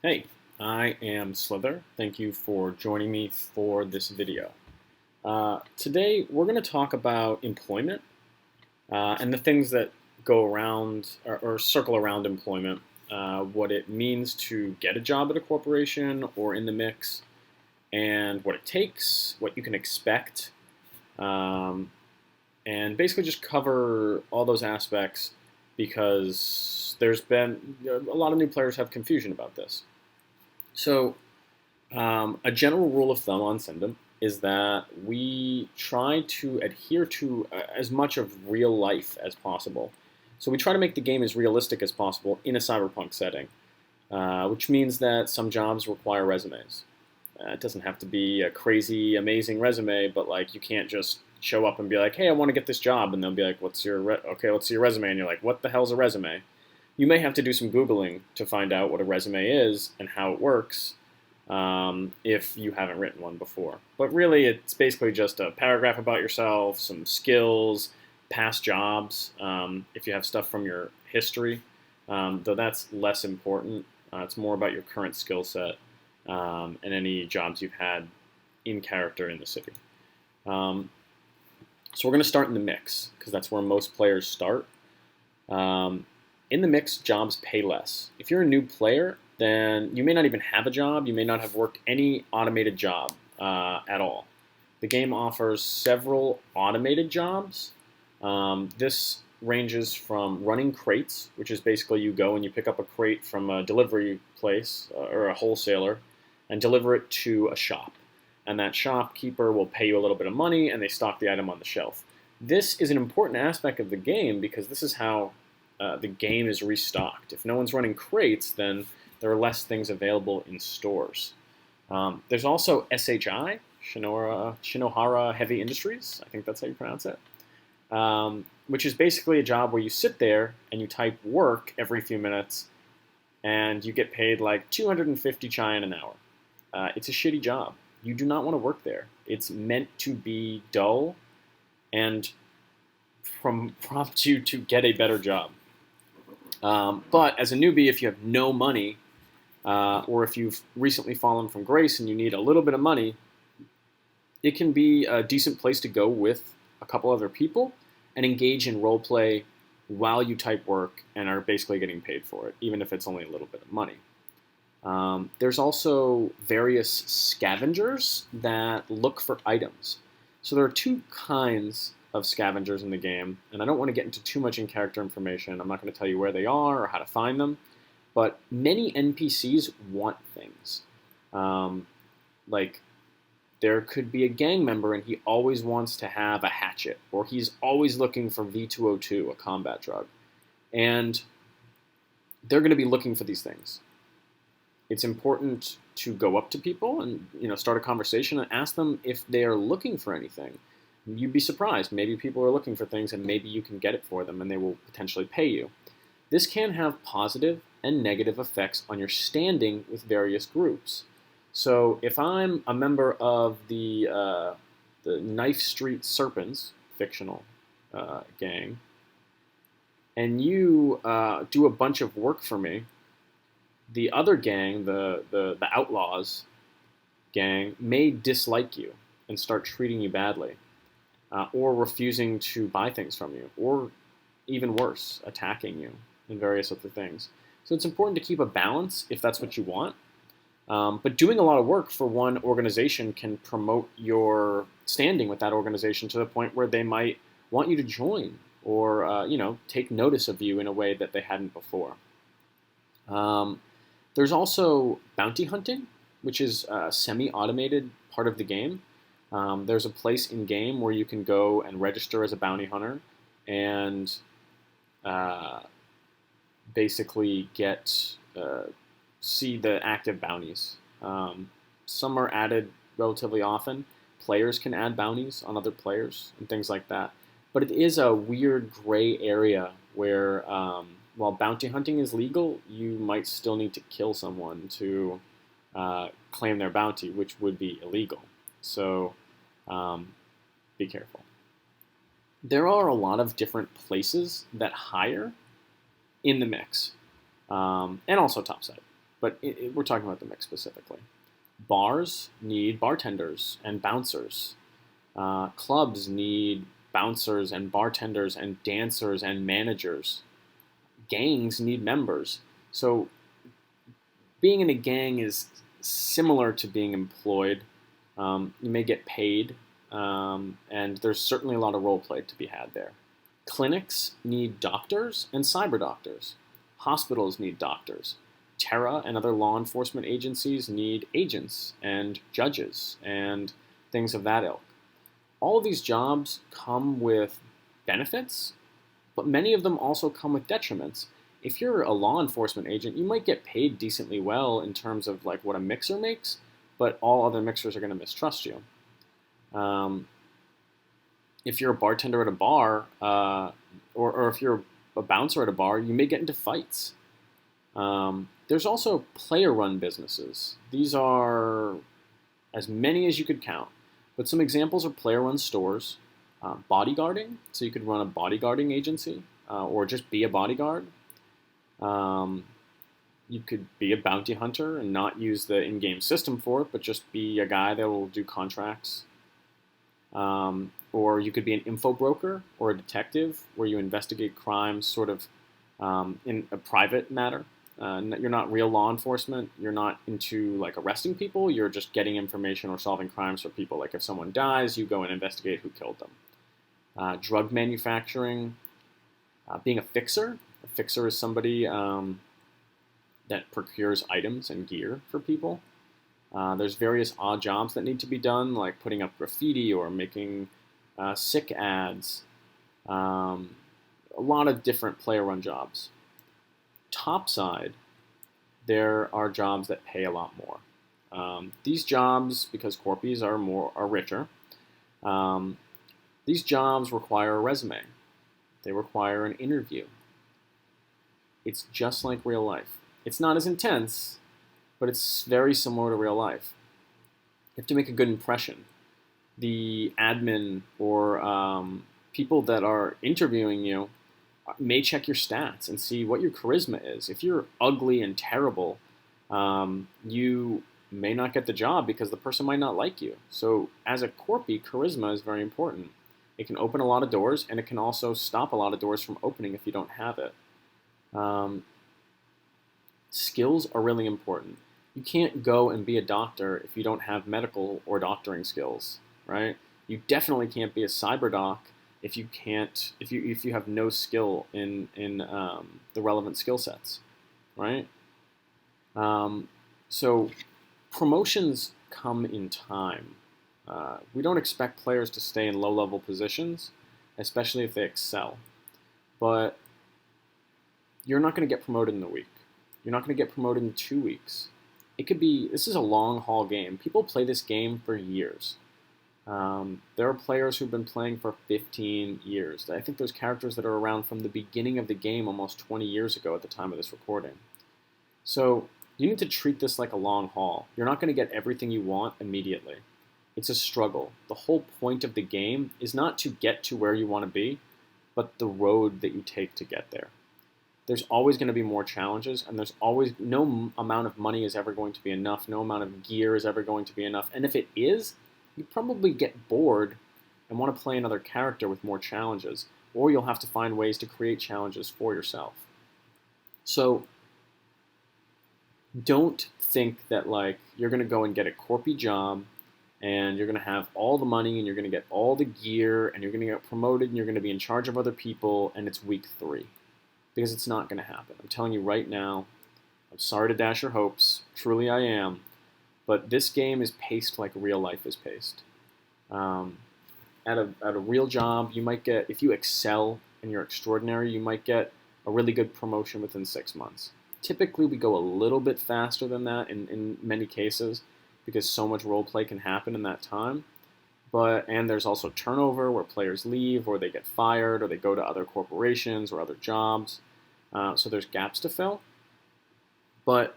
Hey, I am Slither. Thank you for joining me for this video. Today we're going to talk about employment and the things that go around or circle around employment, what it means to get a job at a corporation or in the mix, and what it takes, what you can expect, um, and basically just cover all those aspects because there's been a lot of new players have confusion about this. So, a general rule of thumb on Sindome is that we try to adhere to as much of real life as possible. So we try to make the game as realistic as possible in a cyberpunk setting, which means that some jobs require resumes. It doesn't have to be a crazy, amazing resume, but like you can't just show up and be like, "Hey, I want to get this job," and they'll be like, "What's your okay? Let's see your resume," and you're like, "What the hell's a resume?" You may have to do some Googling to find out what a resume is and how it works if you haven't written one before. But really, it's basically just a paragraph about yourself, some skills, past jobs, if you have stuff from your history, though that's less important. It's more about your current skill set and any jobs you've had in character in the city. Um, so we're going to start in the mix because that's where most players start. Um, in the mix, jobs pay less. If you're a new player, then you may not even have a job. You may not have worked any automated job at all. The game offers several automated jobs. This ranges from running crates, which is basically you go and you pick up a crate from a delivery place or a wholesaler and deliver it to a shop. And that shopkeeper will pay you a little bit of money and they stock the item on the shelf. This is an important aspect of the game because this is how the game is restocked. If no one's running crates, then there are less things available in stores. There's also SHI, Shinohara Heavy Industries, I think that's how you pronounce it, which is basically a job where you sit there and you type work every few minutes and you get paid like 250 chai an hour. It's a shitty job. You do not want to work there. It's meant to be dull and prompt you to get a better job. But as a newbie, if you have no money, or if you've recently fallen from grace and you need a little bit of money, it can be a decent place to go with a couple other people and engage in role play while you type work and are basically getting paid for it, even if it's only a little bit of money. There's also various scavengers that look for items. So there are two kinds of scavengers in the game, and I don't want to get into too much in-character information. I'm not going to tell you where they are or how to find them, but many NPCs want things. Like, there could be a gang member and he always wants to have a hatchet, or he's always looking for V202, a combat drug. And they're going to be looking for these things. It's important to go up to people and start a conversation and ask them if they are looking for anything. You'd be surprised. Maybe people are looking for things and maybe you can get it for them and they will potentially pay you. This can have positive and negative effects on your standing with various groups. So if I'm a member of the Knife Street Serpents, fictional gang, and you do a bunch of work for me, the other gang, the Outlaws gang, may dislike you and start treating you badly. Or refusing to buy things from you, or even worse, attacking you, and various other things. So it's important to keep a balance if that's what you want. But doing a lot of work for one organization can promote your standing with that organization to the point where they might want you to join, or take notice of you in a way that they hadn't before. There's also bounty hunting, which is a semi-automated part of the game. There's a place in game where you can go and register as a bounty hunter and basically see the active bounties. Some are added relatively often. Players can add bounties on other players and things like that. But it is a weird gray area where while bounty hunting is legal, you might still need to kill someone to claim their bounty, which would be illegal. So be careful. There are a lot of different places that hire in the mix, and also Topside. but we're talking about the mix specifically. Bars need bartenders and bouncers. Clubs need bouncers and bartenders and dancers and managers. Gangs need members. So being in a gang is similar to being employed. You may get paid, and there's certainly a lot of role play to be had there. Clinics need doctors and cyber doctors. Hospitals need doctors. TERRA and other law enforcement agencies need agents and judges and things of that ilk. All of these jobs come with benefits, but many of them also come with detriments. If you're a law enforcement agent, you might get paid decently well in terms of like what a mixer makes, but all other mixers are going to mistrust you. If you're a bartender at a bar, or if you're a bouncer at a bar, you may get into fights. There's also player-run businesses. These are as many as you could count, but some examples are player-run stores, bodyguarding, so you could run a bodyguarding agency, or just be a bodyguard. You could be a bounty hunter and not use the in-game system for it, but just be a guy that will do contracts. Or you could be an info broker or a detective where you investigate crimes sort of in a private matter. You're not real law enforcement. You're not into like arresting people. You're just getting information or solving crimes for people. Like if someone dies, you go and investigate who killed them. Drug manufacturing, being a fixer. A fixer is somebody that procures items and gear for people. There's various odd jobs that need to be done, like putting up graffiti or making sick ads. A lot of different player-run jobs. Topside, there are jobs that pay a lot more. These jobs, because corpies are richer, these jobs require a resume. They require an interview. It's just like real life. It's not as intense, but it's very similar to real life. You have to make a good impression. The admin or people that are interviewing you may check your stats and see what your charisma is. If you're ugly and terrible, you may not get the job because the person might not like you. So as a corpy, charisma is very important. It can open a lot of doors, and it can also stop a lot of doors from opening if you don't have it. Skills are really important. You can't go and be a doctor if you don't have medical or doctoring skills, right? You definitely can't be a cyberdoc if you have no skill in the relevant skill sets, right? So promotions come in time. We don't expect players to stay in low-level positions, especially if they excel. But you're not going to get promoted in a week. You're not going to get promoted in 2 weeks. This is a long-haul game. People play this game for years. There are players who've been playing for 15 years. I think there's characters that are around from the beginning of the game almost 20 years ago at the time of this recording. So you need to treat this like a long haul. You're not going to get everything you want immediately. It's a struggle. The whole point of the game is not to get to where you want to be, but the road that you take to get there. There's always going to be more challenges, and there's always no amount of money is ever going to be enough. No amount of gear is ever going to be enough. And if it is, you probably get bored and want to play another character with more challenges, or you'll have to find ways to create challenges for yourself. So don't think that like you're going to go and get a corpy job and you're going to have all the money and you're going to get all the gear and you're going to get promoted and you're going to be in charge of other people and it's week 3. Because it's not going to happen. I'm telling you right now, I'm sorry to dash your hopes, truly I am, but this game is paced like real life is paced. At a real job, you might get, if you excel and you're extraordinary, you might get a really good promotion within 6 months. Typically, we go a little bit faster than that in many cases because so much role play can happen in that time. And there's also turnover where players leave or they get fired or they go to other corporations or other jobs. So there's gaps to fill. But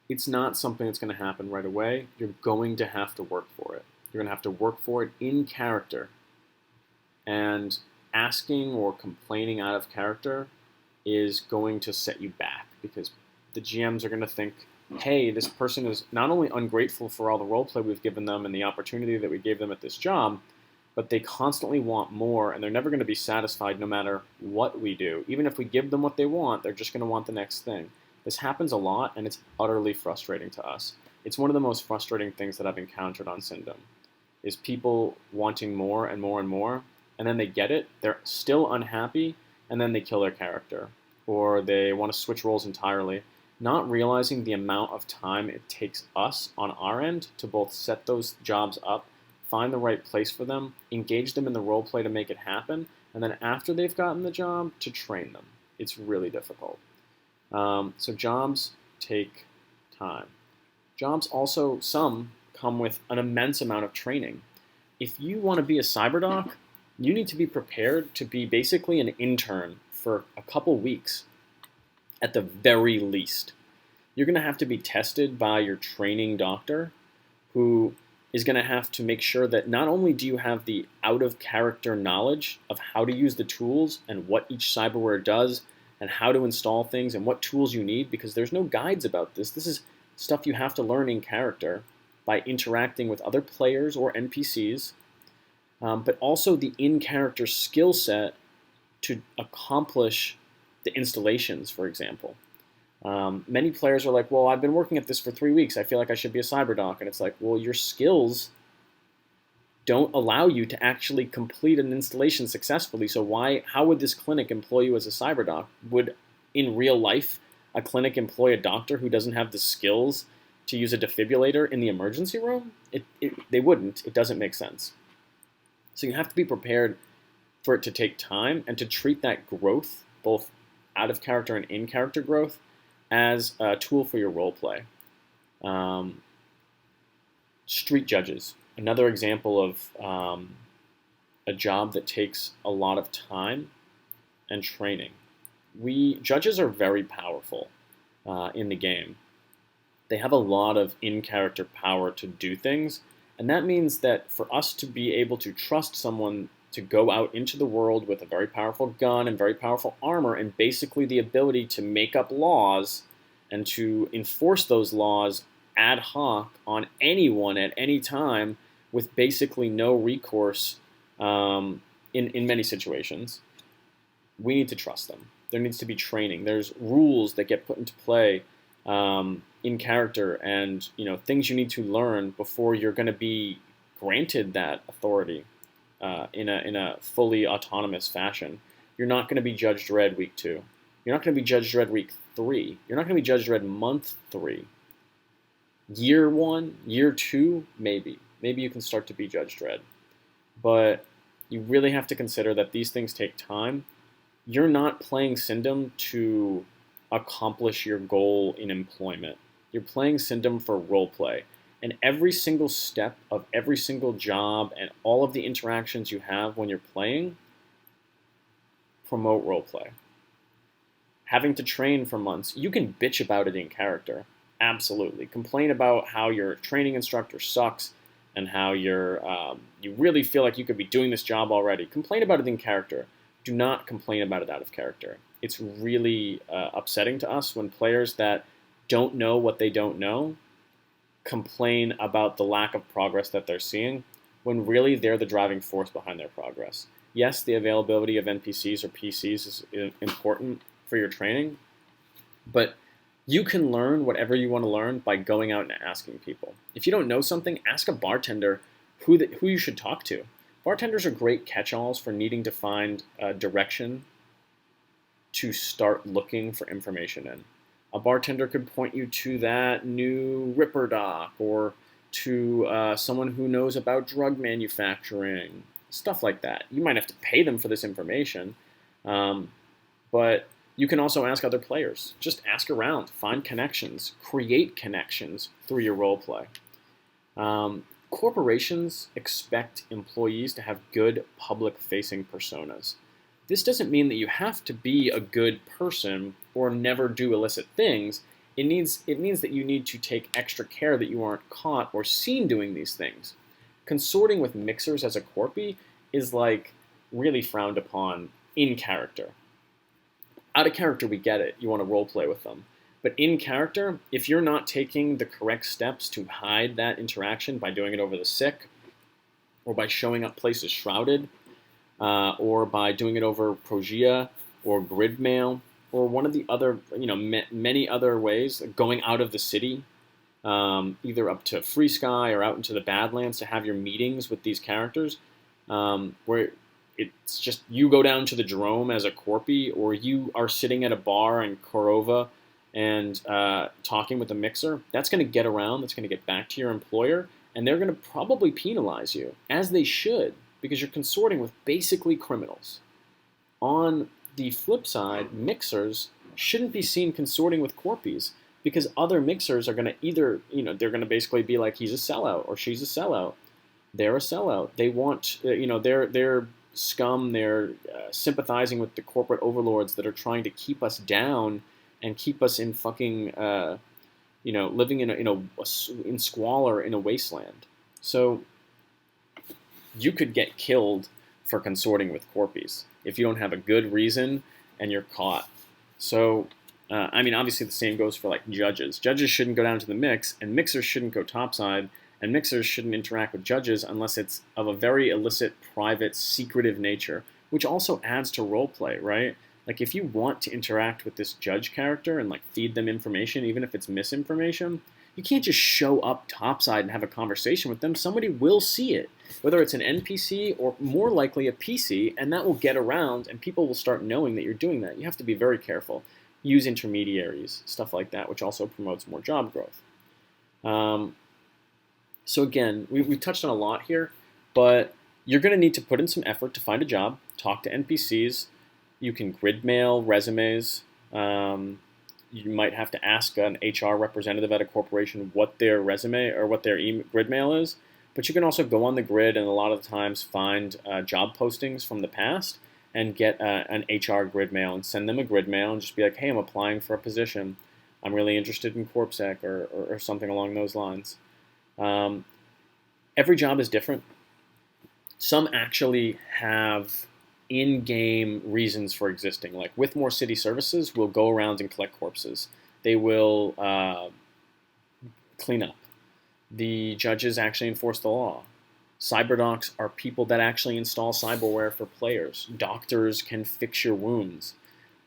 it's not something that's going to happen right away. You're going to have to work for it. You're going to have to work for it in character. And asking or complaining out of character is going to set you back because the GMs are going to think, hey, this person is not only ungrateful for all the roleplay we've given them and the opportunity that we gave them at this job, but they constantly want more, and they're never going to be satisfied no matter what we do. Even if we give them what they want, they're just going to want the next thing. This happens a lot, and it's utterly frustrating to us. It's one of the most frustrating things that I've encountered on Sindome, is people wanting more and more and more, and then they get it, they're still unhappy, and then they kill their character, or they want to switch roles entirely, not realizing the amount of time it takes us on our end to both set those jobs up, find the right place for them, engage them in the role play to make it happen, and then after they've gotten the job, to train them. It's really difficult. So jobs take time. Jobs also, some come with an immense amount of training. If you want to be a cyberdoc, you need to be prepared to be basically an intern for a couple weeks at the very least. You're going to have to be tested by your training doctor, who is going to have to make sure that not only do you have the out-of-character knowledge of how to use the tools and what each cyberware does and how to install things and what tools you need, because there's no guides about this. This is stuff you have to learn in character by interacting with other players or NPCs, but also the in-character skill set to accomplish the installations, for example. Many players are like, well, I've been working at this for 3 weeks. I feel like I should be a cyberdoc. And it's like, well, your skills don't allow you to actually complete an installation successfully. So how would this clinic employ you as a cyberdoc? Would, in real life, a clinic employ a doctor who doesn't have the skills to use a defibrillator in the emergency room? They wouldn't. It doesn't make sense. So you have to be prepared for it to take time and to treat that growth, both out of character and in character growth, as a tool for your role play. Street judges, another example of a job that takes a lot of time and training. Judges are very powerful in the game. They have a lot of in-character power to do things, and that means that for us to be able to trust someone to go out into the world with a very powerful gun and very powerful armor and basically the ability to make up laws and to enforce those laws ad hoc on anyone at any time with basically no recourse in many situations, we need to trust them. There needs to be training. There's rules that get put into play in character, and things you need to learn before you're going to be granted that authority in a fully autonomous fashion. You're not going to be Judge Dredd week 2. You're not going to be Judge Dredd week 3. You're not going to be Judge Dredd month 3. Year 1, year 2, maybe. Maybe you can start to be Judge Dredd. But you really have to consider that these things take time. You're not playing Sindome to accomplish your goal in employment. You're playing Sindome for roleplay. And every single step of every single job and all of the interactions you have when you're playing promote roleplay. Having to train for months, you can bitch about it in character. Absolutely. Complain about how your training instructor sucks and how you really feel like you could be doing this job already. Complain about it in character. Do not complain about it out of character. It's really upsetting to us when players that don't know what they don't know complain about the lack of progress that they're seeing, when really they're the driving force behind their progress. Yes, the availability of NPCs or PCs is important for your training, but you can learn whatever you want to learn by going out and asking people. If you don't know something, ask a bartender who you should talk to. Bartenders are great catch-alls for needing to find direction to start looking for information in. A bartender could point you to that new Ripper doc, or to someone who knows about drug manufacturing, stuff like that. You might have to pay them for this information, but you can also ask other players. Just ask around, find connections, create connections through your role play. Corporations expect employees to have good public-facing personas. This doesn't mean that you have to be a good person or never do illicit things. It means that you need to take extra care that you aren't caught or seen doing these things. Consorting with mixers as a corpy is like really frowned upon in character. Out of character, we get it. You want to role play with them. But in character, if you're not taking the correct steps to hide that interaction by doing it over the sick, or by showing up places shrouded, or by doing it over Progia or grid mail, or one of the other, many other ways, like going out of the city, either up to Free Sky or out into the Badlands to have your meetings with these characters, where it's just you go down to the Jerome as a Corpy, or you are sitting at a bar in Korova and talking with a mixer. That's going to get around. That's going to get back to your employer, and they're going to probably penalize you, as they should, because you're consorting with basically criminals. On the flip side, mixers shouldn't be seen consorting with Corpies, because other mixers are going to either, they're going to basically be like, he's a sellout or she's a sellout. They're a sellout. They want, they're scum. They're sympathizing with the corporate overlords that are trying to keep us down and keep us in fucking, living in squalor in a wasteland. So you could get killed for consorting with Corpies if you don't have a good reason and you're caught. So, obviously the same goes for like judges. Judges shouldn't go down to the mix, and mixers shouldn't go topside, and mixers shouldn't interact with judges unless it's of a very illicit, private, secretive nature, which also adds to roleplay, right? Like if you want to interact with this judge character and like feed them information, even if it's misinformation, you can't just show up topside and have a conversation with them. Somebody will see it, whether it's an NPC or more likely a PC, and that will get around and people will start knowing that you're doing that. You have to be very careful. Use intermediaries, stuff like that, which also promotes more job growth. So again, we touched on a lot here, but you're going to need to put in some effort to find a job, talk to NPCs. You can grid mail resumes. You might have to ask an HR representative at a corporation what their resume or what their grid mail is. But you can also go on the grid and a lot of the times find job postings from the past and get an HR grid mail and send them a grid mail and just be like, hey, I'm applying for a position. I'm really interested in CorpSec or something along those lines. Every job is different. Some actually have in-game reasons for existing. Like with more city services, we'll go around and collect corpses. They will clean up. The judges actually enforce the law. Cyberdocs are people that actually install cyberware for players. Doctors can fix your wounds.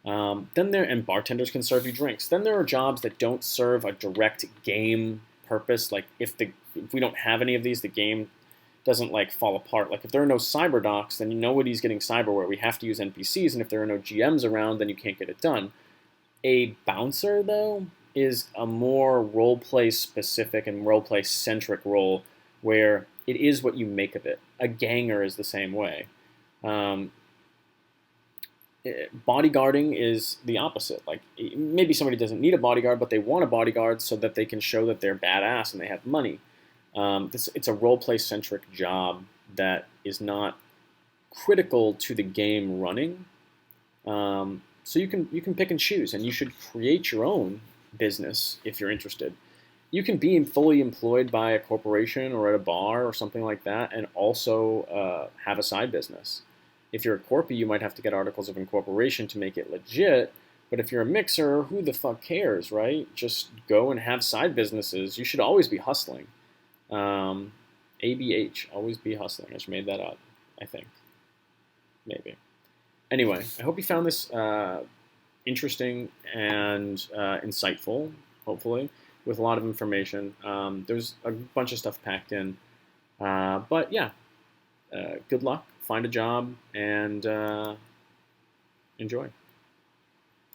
And bartenders can serve you drinks. Then there are jobs that don't serve a direct game purpose. Like if we don't have any of these, the game doesn't like fall apart. Like if there are no cyberdocs, then nobody's getting cyberware. We have to use NPCs, and if there are no GMs around, then you can't get it done. A bouncer, though, is a more roleplay specific and roleplay centric role where it is what you make of it. A ganger is the same way. Bodyguarding is the opposite. Like maybe somebody doesn't need a bodyguard, but they want a bodyguard so that they can show that they're badass and they have money. It's a roleplay centric job that is not critical to the game running. So you can pick and choose, and you should create your own business if you're interested. You can be fully employed by a corporation or at a bar or something like that, and also have a side business. If you're a corpy, you might have to get articles of incorporation to make it legit. But if you're a mixer, who the fuck cares, right? Just go and have side businesses. You should always be hustling. ABH, always be hustling. I just made that up, I think. Maybe. Anyway, I hope you found this interesting and insightful, hopefully, with a lot of information. There's a bunch of stuff packed in. But yeah, good luck, find a job, and enjoy.